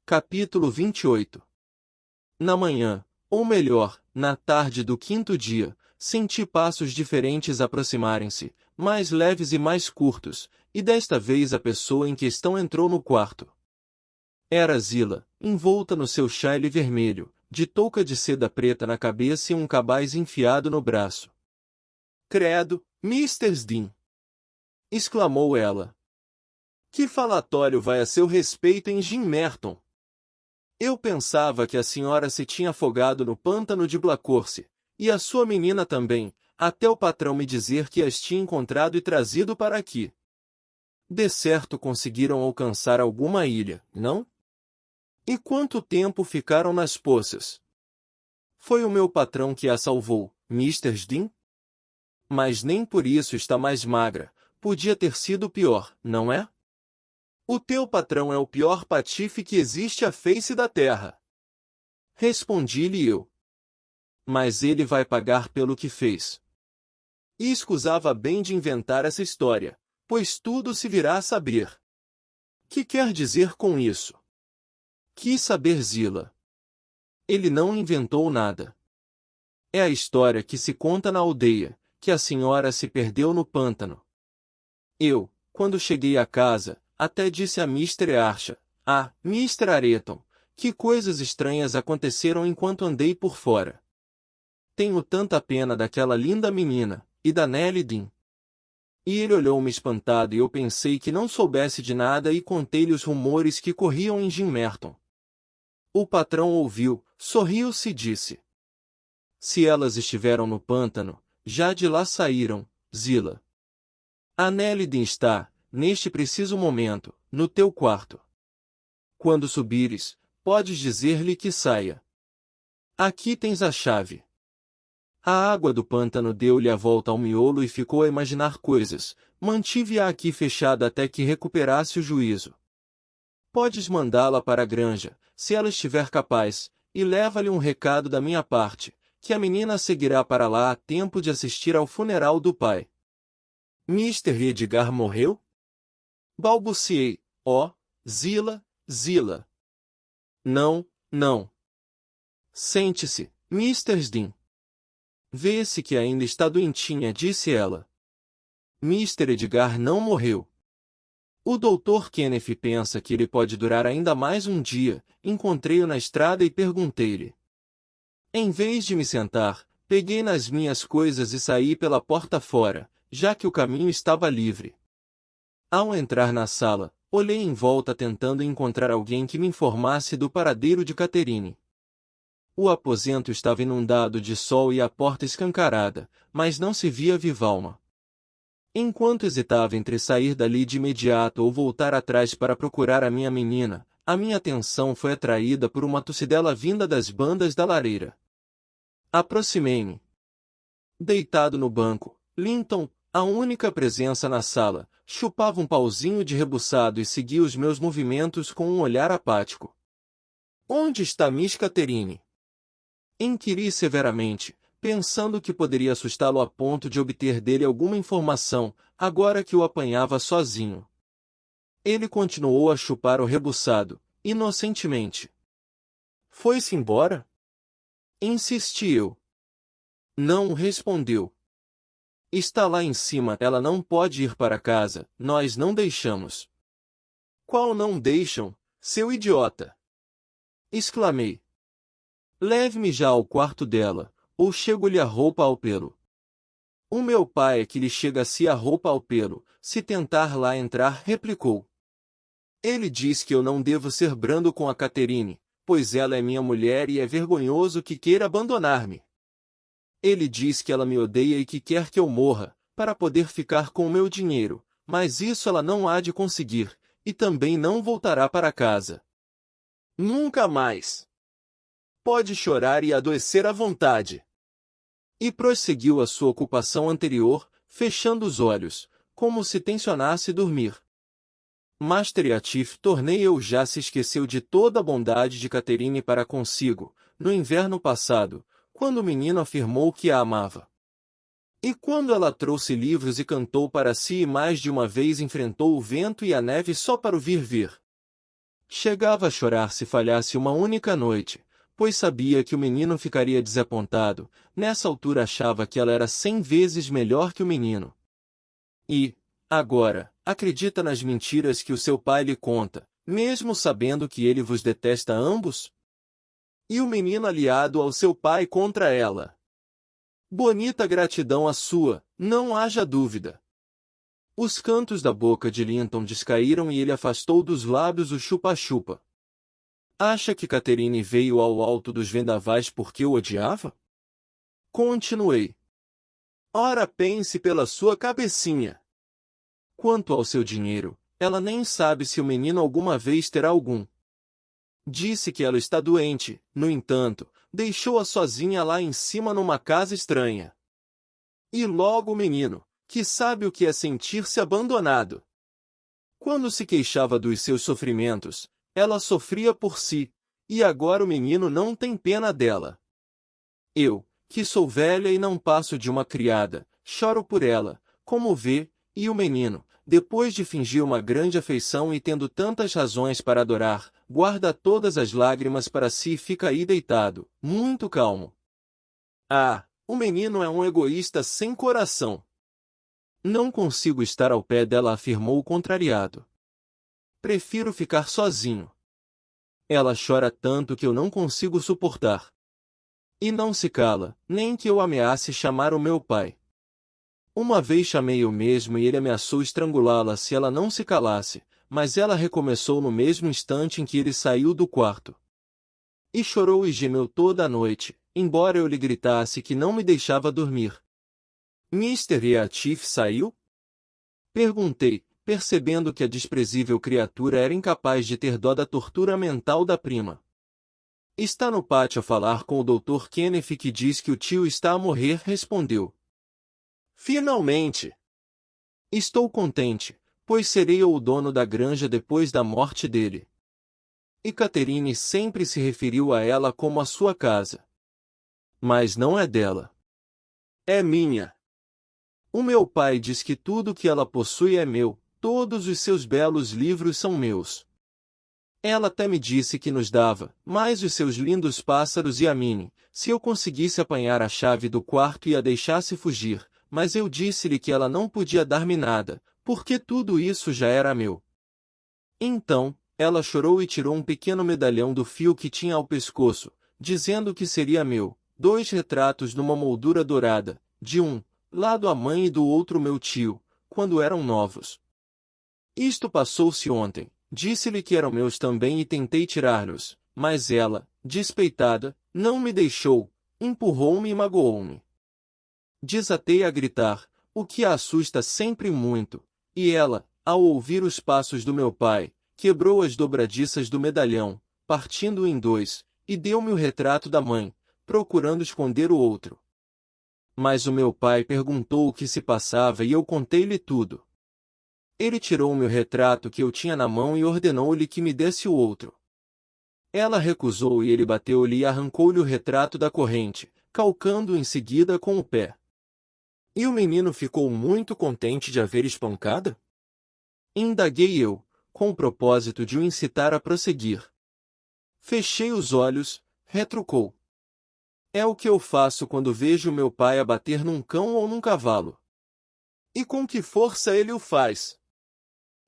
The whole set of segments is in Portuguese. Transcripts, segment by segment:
Capítulo 28. Na manhã, ou melhor, na tarde do quinto dia, senti passos diferentes aproximarem-se, mais leves e mais curtos, e desta vez a pessoa em questão entrou no quarto. Era Zila, envolta no seu chale vermelho, de touca de seda preta na cabeça e um cabaz enfiado no braço. "Credo, Mr. Dean!" exclamou ela. "Que falatório vai a seu respeito em Jim Merton? Eu pensava que a senhora se tinha afogado no pântano de Blackcourse, e a sua menina também, até o patrão me dizer que as tinha encontrado e trazido para aqui. De certo conseguiram alcançar alguma ilha, não? E quanto tempo ficaram nas poças? Foi o meu patrão que a salvou, Mr. Dean? Mas nem por isso está mais magra, podia ter sido pior, não é? O teu patrão é o pior patife que existe à face da terra. Respondi-lhe eu. Mas ele vai pagar pelo que fez. E escusava bem de inventar essa história, pois tudo se virá a saber. Que quer dizer com isso? Quis saber Zila. Ele não inventou nada. É a história que se conta na aldeia, que a senhora se perdeu no pântano. Eu, quando cheguei à casa, até disse a Mr. Archer, Mr. Areton, que coisas estranhas aconteceram enquanto andei por fora. Tenho tanta pena daquela linda menina, e da Nelly Dean. E ele olhou-me espantado e eu pensei que não soubesse de nada e contei-lhe os rumores que corriam em Jim Merton. O patrão ouviu, sorriu-se e disse: "Se elas estiveram no pântano, já de lá saíram, Zila. A Nelly Dean está, neste preciso momento, no teu quarto. Quando subires, podes dizer-lhe que saia. Aqui tens a chave." A água do pântano deu-lhe a volta ao miolo e ficou a imaginar coisas. Mantive-a aqui fechada até que recuperasse o juízo. Podes mandá-la para a granja, se ela estiver capaz, e leva-lhe um recado da minha parte, que a menina seguirá para lá a tempo de assistir ao funeral do pai. Mr. Edgar morreu? Balbuciei, Zila, Zila. Não, não. Sente-se, Mr. Dean. Vê-se que ainda está doentinha, disse ela. Mr. Edgar não morreu. O Dr. Kenneth pensa que ele pode durar ainda mais um dia. Encontrei-o na estrada e perguntei-lhe. Em vez de me sentar, peguei nas minhas coisas e saí pela porta fora, já que o caminho estava livre. Ao entrar na sala, olhei em volta tentando encontrar alguém que me informasse do paradeiro de Catherine. O aposento estava inundado de sol e a porta escancarada, mas não se via viva alma. Enquanto hesitava entre sair dali de imediato ou voltar atrás para procurar a minha menina, a minha atenção foi atraída por uma tossidela vinda das bandas da lareira. Aproximei-me. Deitado no banco, Linton, a única presença na sala, chupava um pauzinho de rebuçado e seguia os meus movimentos com um olhar apático. "Onde está Miss Catherine?" Inquiri severamente, pensando que poderia assustá-lo a ponto de obter dele alguma informação, agora que o apanhava sozinho. Ele continuou a chupar o rebuçado, inocentemente. "Foi-se embora?" Insisti eu. "Não", respondeu. "Está lá em cima, ela não pode ir para casa, nós não deixamos." "Qual não deixam, seu idiota?" exclamei. "Leve-me já ao quarto dela, ou chego-lhe a roupa ao pelo." "O meu pai é que lhe chega-se a roupa ao pelo, se tentar lá entrar", replicou. "Ele diz que eu não devo ser brando com a Catherine, pois ela é minha mulher e é vergonhoso que queira abandonar-me. Ele diz que ela me odeia e que quer que eu morra, para poder ficar com o meu dinheiro, mas isso ela não há de conseguir, e também não voltará para casa. Nunca mais. Pode chorar e adoecer à vontade." E prosseguiu a sua ocupação anterior, fechando os olhos, como se tencionasse dormir. Master Atif tornei eu já se esqueceu de toda a bondade de Catherine para consigo, no inverno passado, quando o menino afirmou que a amava. E quando ela trouxe livros e cantou para si e mais de uma vez enfrentou o vento e a neve só para o vir. Chegava a chorar se falhasse uma única noite, pois sabia que o menino ficaria desapontado. Nessa altura achava que ela era 100 vezes melhor que o menino. E, agora, acredita nas mentiras que o seu pai lhe conta, mesmo sabendo que ele vos detesta ambos? E o menino aliado ao seu pai contra ela. Bonita gratidão a sua, não haja dúvida. Os cantos da boca de Linton descaíram e ele afastou dos lábios o chupa-chupa. Acha que Catherine veio ao alto dos vendavais porque o odiava? Continuei. Ora, pense pela sua cabecinha. Quanto ao seu dinheiro, ela nem sabe se o menino alguma vez terá algum. Disse que ela está doente, no entanto, deixou-a sozinha lá em cima numa casa estranha. E logo o menino, que sabe o que é sentir-se abandonado. Quando se queixava dos seus sofrimentos, ela sofria por si, e agora o menino não tem pena dela. Eu, que sou velha e não passo de uma criada, choro por ela, como vê, e o menino, depois de fingir uma grande afeição e tendo tantas razões para adorar, guarda todas as lágrimas para si e fica aí deitado, muito calmo. Ah, o menino é um egoísta sem coração. Não consigo estar ao pé dela, afirmou o contrariado. Prefiro ficar sozinho. Ela chora tanto que eu não consigo suportar. E não se cala, nem que eu ameace chamar o meu pai. Uma vez chamei eu mesmo e ele ameaçou estrangulá-la se ela não se calasse, mas ela recomeçou no mesmo instante em que ele saiu do quarto. E chorou e gemeu toda a noite, embora eu lhe gritasse que não me deixava dormir. Mr. Eatif saiu? Perguntei, percebendo que a desprezível criatura era incapaz de ter dó da tortura mental da prima. Está no pátio a falar com o Dr. Kenneth que diz que o tio está a morrer, respondeu. Finalmente! Estou contente, pois serei eu o dono da granja depois da morte dele. E Catherine sempre se referiu a ela como a sua casa. Mas não é dela. É minha. O meu pai diz que tudo que ela possui é meu, todos os seus belos livros são meus. Ela até me disse que nos dava, mais os seus lindos pássaros e a mim, se eu conseguisse apanhar a chave do quarto e a deixasse fugir, mas eu disse-lhe que ela não podia dar-me nada, porque tudo isso já era meu. Então, ela chorou e tirou um pequeno medalhão do fio que tinha ao pescoço, dizendo que seria meu, 2 retratos numa moldura dourada, de um lado a mãe e do outro meu tio, quando eram novos. Isto passou-se ontem, disse-lhe que eram meus também e tentei tirar-los, mas ela, despeitada, não me deixou, empurrou-me e magoou-me. Desatei a gritar, o que a assusta sempre muito, e ela, ao ouvir os passos do meu pai, quebrou as dobradiças do medalhão, partindo-o em 2, e deu-me o retrato da mãe, procurando esconder o outro. Mas o meu pai perguntou o que se passava e eu contei-lhe tudo. Ele tirou-me o retrato que eu tinha na mão e ordenou-lhe que me desse o outro. Ela recusou e ele bateu-lhe e arrancou-lhe o retrato da corrente, calcando-o em seguida com o pé. E o menino ficou muito contente de haver espancada? Indaguei eu, com o propósito de o incitar a prosseguir. Fechei os olhos, retrucou. É o que eu faço quando vejo meu pai abater num cão ou num cavalo. E com que força ele o faz?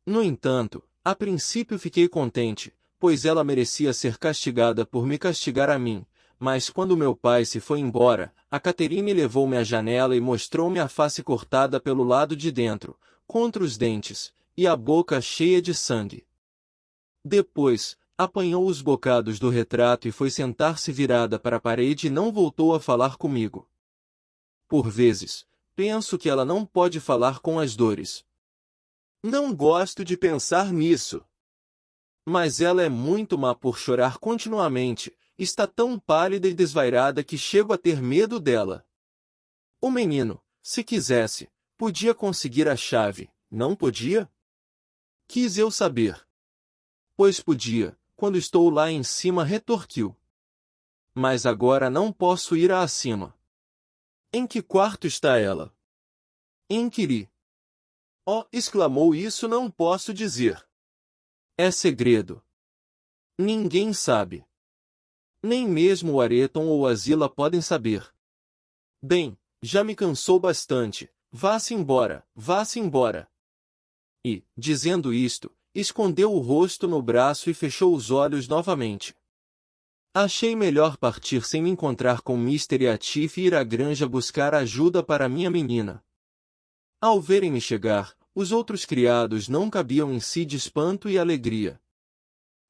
No entanto, a princípio fiquei contente, pois ela merecia ser castigada por me castigar a mim, mas quando meu pai se foi embora, a Catherine levou-me à janela e mostrou-me a face cortada pelo lado de dentro, contra os dentes, e a boca cheia de sangue. Depois, apanhou os bocados do retrato e foi sentar-se virada para a parede e não voltou a falar comigo. Por vezes, penso que ela não pode falar com as dores. Não gosto de pensar nisso. Mas ela é muito má por chorar continuamente, está tão pálida e desvairada que chego a ter medo dela. O menino, se quisesse, podia conseguir a chave, não podia? Quis eu saber. Pois podia, quando estou lá em cima, retorquiu. Mas agora não posso ir acima. Em que quarto está ela? Inquiri. Oh, exclamou, isso não posso dizer. É segredo. Ninguém sabe. Nem mesmo o Areton ou a Zila podem saber. Bem, já me cansou bastante. Vá-se embora, vá-se embora. E, dizendo isto, escondeu o rosto no braço e fechou os olhos novamente. Achei melhor partir sem me encontrar com Mr. Atif e ir à granja buscar ajuda para minha menina. Ao verem-me chegar, os outros criados não cabiam em si de espanto e alegria.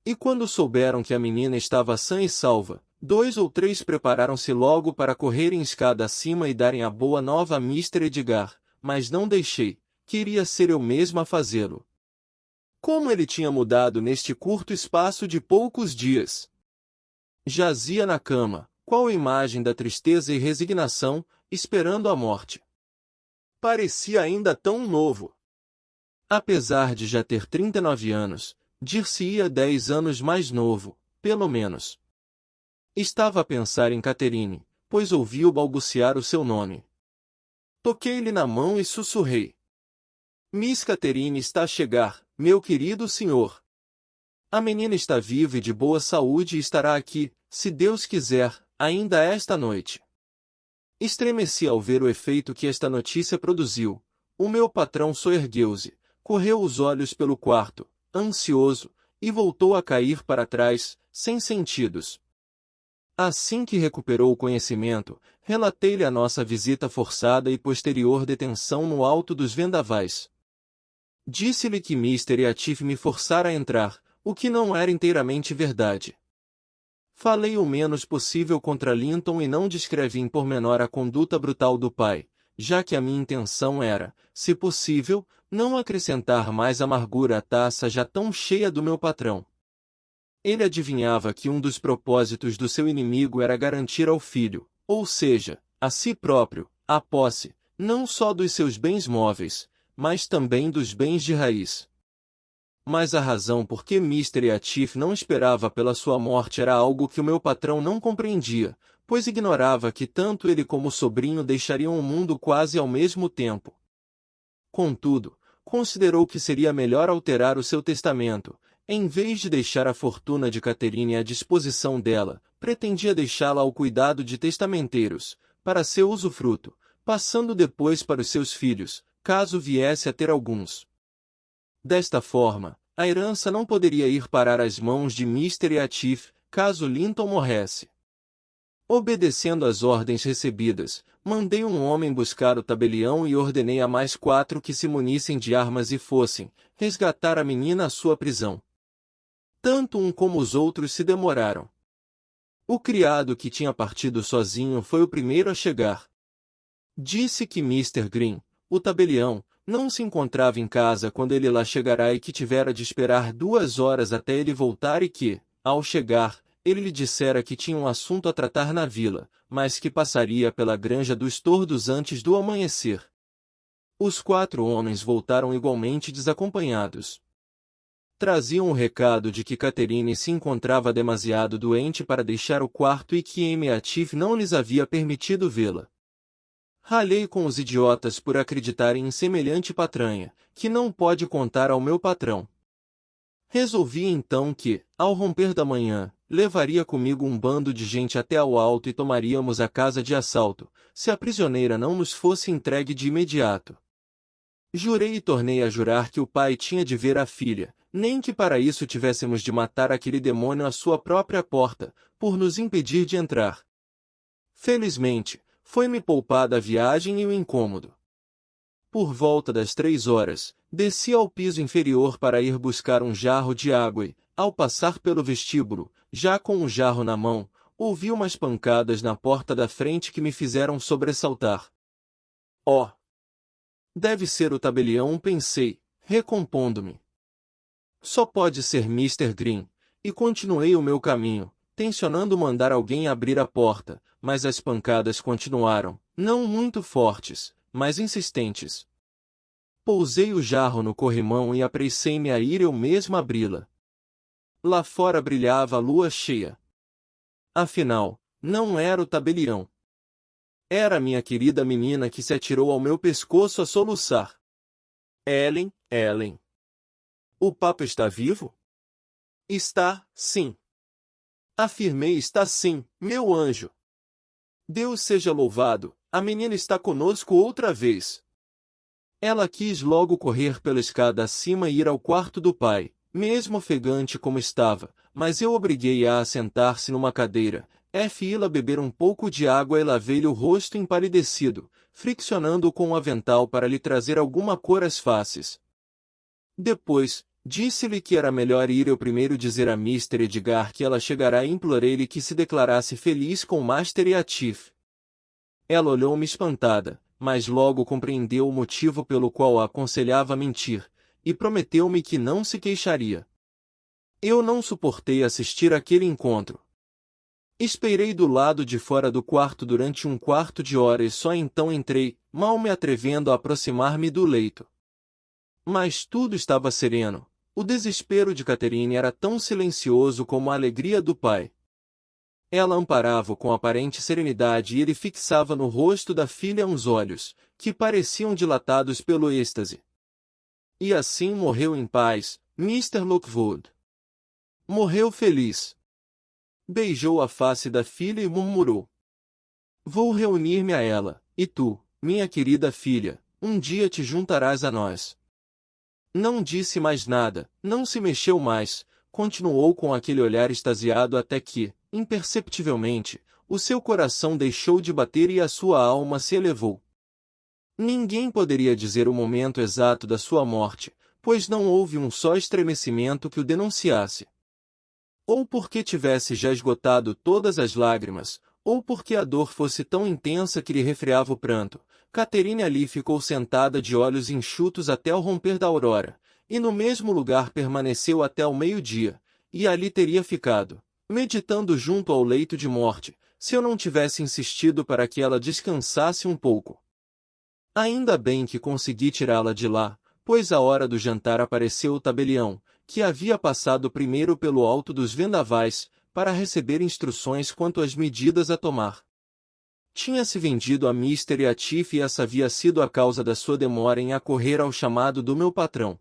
E quando souberam que a menina estava sã e salva, 2 ou 3 prepararam-se logo para correrem escada acima e darem a boa nova a Mr. Edgar, mas não deixei, queria ser eu mesmo a fazê-lo. Como ele tinha mudado neste curto espaço de poucos dias! Jazia na cama, qual imagem da tristeza e resignação, esperando a morte. Parecia ainda tão novo. Apesar de já ter 39 anos, dir-se-ia 10 anos mais novo, pelo menos. Estava a pensar em Catherine, pois ouvi-o balbuciar o seu nome. Toquei-lhe na mão e sussurrei. Miss Catherine está a chegar, meu querido senhor. A menina está viva e de boa saúde e estará aqui, se Deus quiser, ainda esta noite. Estremeci ao ver o efeito que esta notícia produziu. O meu patrão soergueu-se, correu os olhos pelo quarto, ansioso, e voltou a cair para trás, sem sentidos. Assim que recuperou o conhecimento, relatei-lhe a nossa visita forçada e posterior detenção no alto dos vendavais. Disse-lhe que Mr. Atif me forçara a entrar, o que não era inteiramente verdade. Falei o menos possível contra Linton e não descrevi em pormenor a conduta brutal do pai, já que a minha intenção era, se possível, não acrescentar mais amargura à taça já tão cheia do meu patrão. Ele adivinhava que um dos propósitos do seu inimigo era garantir ao filho, ou seja, a si próprio, a posse, não só dos seus bens móveis, mas também dos bens de raiz. Mas a razão por que Mr. Atif não esperava pela sua morte era algo que o meu patrão não compreendia, pois ignorava que tanto ele como o sobrinho deixariam o mundo quase ao mesmo tempo. Contudo, considerou que seria melhor alterar o seu testamento. Em vez de deixar a fortuna de Catherine à disposição dela, pretendia deixá-la ao cuidado de testamenteiros, para seu usufruto, passando depois para os seus filhos, caso viesse a ter alguns. Desta forma, a herança não poderia ir parar às mãos de Mr. Atif, caso Linton morresse. Obedecendo às ordens recebidas, mandei um homem buscar o tabelião e ordenei a mais 4 que se munissem de armas e fossem resgatar a menina à sua prisão. Tanto um como os outros se demoraram. O criado que tinha partido sozinho foi o primeiro a chegar. Disse que Mr. Green, o tabelião, não se encontrava em casa quando ele lá chegará e que tivera de esperar 2 horas até ele voltar e que, ao chegar, ele lhe dissera que tinha um assunto a tratar na vila, mas que passaria pela granja dos Tordos antes do amanhecer. Os 4 homens voltaram igualmente desacompanhados. Traziam o recado de que Catherine se encontrava demasiado doente para deixar o quarto e que M. Atif não lhes havia permitido vê-la. Ralhei com os idiotas por acreditarem em semelhante patranha, que não pode contar ao meu patrão. Resolvi então que, ao romper da manhã, levaria comigo um bando de gente até ao alto e tomaríamos a casa de assalto, se a prisioneira não nos fosse entregue de imediato. Jurei e tornei a jurar que o pai tinha de ver a filha, nem que para isso tivéssemos de matar aquele demônio à sua própria porta, por nos impedir de entrar. Felizmente, foi-me poupada a viagem e o incômodo. Por volta das 3 horas, desci ao piso inferior para ir buscar um jarro de água e, ao passar pelo vestíbulo, já com o jarro na mão, ouvi umas pancadas na porta da frente que me fizeram sobressaltar. Oh! Deve ser o tabelião, pensei, recompondo-me. Só pode ser Mr. Green, e continuei o meu caminho, tencionando mandar alguém abrir a porta, mas as pancadas continuaram, não muito fortes, mas insistentes. Pousei o jarro no corrimão e apressei-me a ir eu mesmo abri-la. Lá fora brilhava a lua cheia. Afinal, não era o tabelião. Era minha querida menina que se atirou ao meu pescoço a soluçar. Ellen, Ellen. O Papa está vivo? Está, sim. Afirmei: está sim, meu anjo. Deus seja louvado, a menina está conosco outra vez. Ela quis logo correr pela escada acima e ir ao quarto do pai, mesmo ofegante como estava, mas eu obriguei-a a sentar-se numa cadeira, fui-la beber um pouco de água e lavei-lhe o rosto empalidecido, friccionando-o com um avental para lhe trazer alguma cor às faces. Depois, disse-lhe que era melhor ir eu primeiro dizer a Mr. Edgar que ela chegará e implorei-lhe que se declarasse feliz com Master e a Tiff. Ela olhou-me espantada, mas logo compreendeu o motivo pelo qual a aconselhava a mentir, e prometeu-me que não se queixaria. Eu não suportei assistir àquele encontro. Esperei do lado de fora do quarto durante um quarto de hora e só então entrei, mal me atrevendo a aproximar-me do leito. Mas tudo estava sereno. O desespero de Catherine era tão silencioso como a alegria do pai. Ela amparava-o com aparente serenidade e ele fixava no rosto da filha uns olhos, que pareciam dilatados pelo êxtase. E assim morreu em paz, Mr. Lockwood. Morreu feliz. Beijou a face da filha e murmurou: vou reunir-me a ela, e tu, minha querida filha, um dia te juntarás a nós. Não disse mais nada, não se mexeu mais, continuou com aquele olhar extasiado até que, imperceptivelmente, o seu coração deixou de bater e a sua alma se elevou. Ninguém poderia dizer o momento exato da sua morte, pois não houve um só estremecimento que o denunciasse. Ou porque tivesse já esgotado todas as lágrimas, ou porque a dor fosse tão intensa que lhe refreava o pranto, Catherine ali ficou sentada de olhos enxutos até o romper da aurora, e no mesmo lugar permaneceu até o meio-dia, e ali teria ficado, meditando junto ao leito de morte, se eu não tivesse insistido para que ela descansasse um pouco. Ainda bem que consegui tirá-la de lá, pois à hora do jantar apareceu o tabelião, que havia passado primeiro pelo alto dos vendavais, para receber instruções quanto às medidas a tomar. Tinha-se vendido a Mr. e a Tiff e essa havia sido a causa da sua demora em acorrer ao chamado do meu patrão.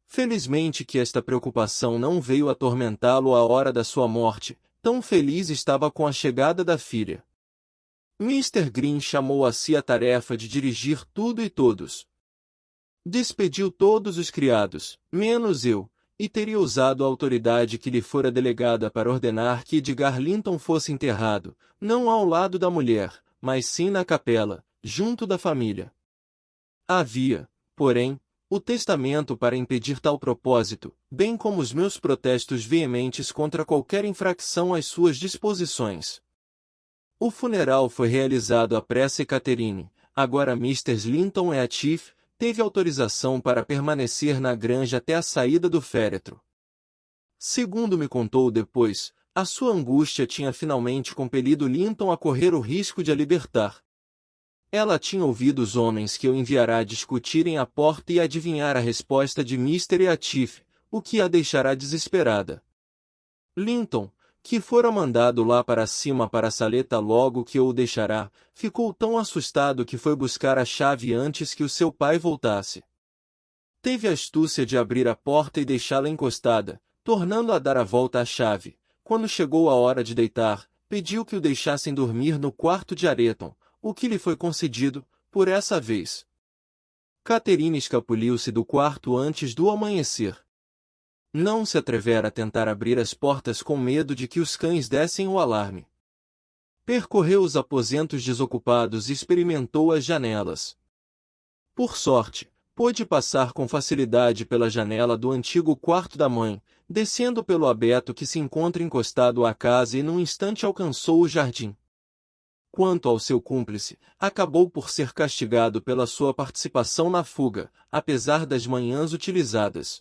Felizmente que esta preocupação não veio atormentá-lo à hora da sua morte, tão feliz estava com a chegada da filha. Mr. Green chamou a si a tarefa de dirigir tudo e todos. Despediu todos os criados, menos eu, e teria usado a autoridade que lhe fora delegada para ordenar que Edgar Linton fosse enterrado, não ao lado da mulher, mas sim na capela, junto da família. Havia, porém, o testamento para impedir tal propósito, bem como os meus protestos veementes contra qualquer infração às suas disposições. O funeral foi realizado à pressa e Catherine, agora Mrs. Linton e a Tiff, teve autorização para permanecer na granja até a saída do féretro. Segundo me contou depois, a sua angústia tinha finalmente compelido Linton a correr o risco de a libertar. Ela tinha ouvido os homens que eu enviará discutirem à porta e adivinhar a resposta de Mr. e a Tiff, o que a deixará desesperada. Linton, que fora mandado lá para cima para a saleta logo que eu o deixará, ficou tão assustado que foi buscar a chave antes que o seu pai voltasse. Teve a astúcia de abrir a porta e deixá-la encostada, tornando a dar a volta à chave. Quando chegou a hora de deitar, pediu que o deixassem dormir no quarto de Areton, o que lhe foi concedido, por essa vez. Catherine escapuliu-se do quarto antes do amanhecer. Não se atrevera a tentar abrir as portas com medo de que os cães dessem o alarme. Percorreu os aposentos desocupados e experimentou as janelas. Por sorte, pôde passar com facilidade pela janela do antigo quarto da mãe, descendo pelo abeto que se encontra encostado à casa e num instante alcançou o jardim. Quanto ao seu cúmplice, acabou por ser castigado pela sua participação na fuga, apesar das manhãs utilizadas.